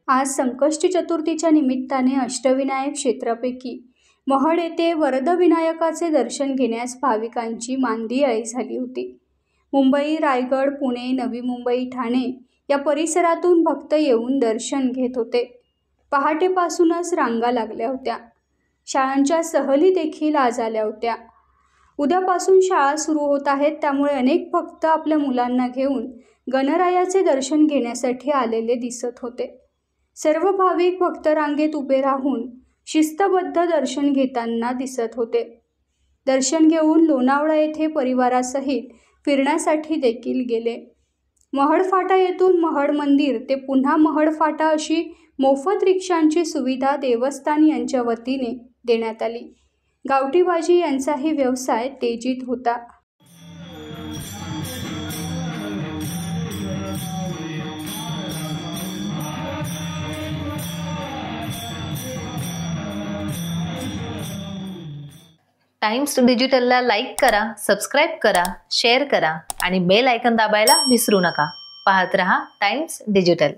आज संकष्टी चतुर्थीच्या निमित्ताने अष्टविनायक क्षेत्रापैकी महड येथे वरदविनायकाचे दर्शन घेण्यास भाविकांची मांदियाळी झाली होती। मुंबई, रायगड, पुणे, नवी मुंबई, ठाणे या परिसरातून भक्त येऊन दर्शन घेत होते। पहाटेपासूनच रांगा लागल्या होत्या। शाळांच्या सहली देखील आज आल्या होत्या। उद्यापासून शाळा सुरू होत आहेत, त्यामुळे अनेक भक्त आपल्या मुलांना घेऊन गणरायाचे दर्शन घेण्यासाठी आलेले दिसत होते। सर्व भाविक भक्त रांगेत उभे राहून शिस्तबद्ध दर्शन घेताना दिसत होते। दर्शन घेऊन लोणावळा येथे परिवारासहित फिरण्यासाठी देखील गेले। महड फाटा येथून महड मंदिर ते पुन्हा महड फाटा अशी मोफत रिक्षांची सुविधा देवस्थान यांच्या वतीने देण्यात आली। गावठी भाजी यांचाही व्यवसाय तेजीत होता। टाइम्स डिजिटलला लाईक करा, सबस्क्राईब करा, शेअर करा आणि बेल आयकॉन दाबायला विसरू नका। पाहत रहा टाइम्स डिजिटल।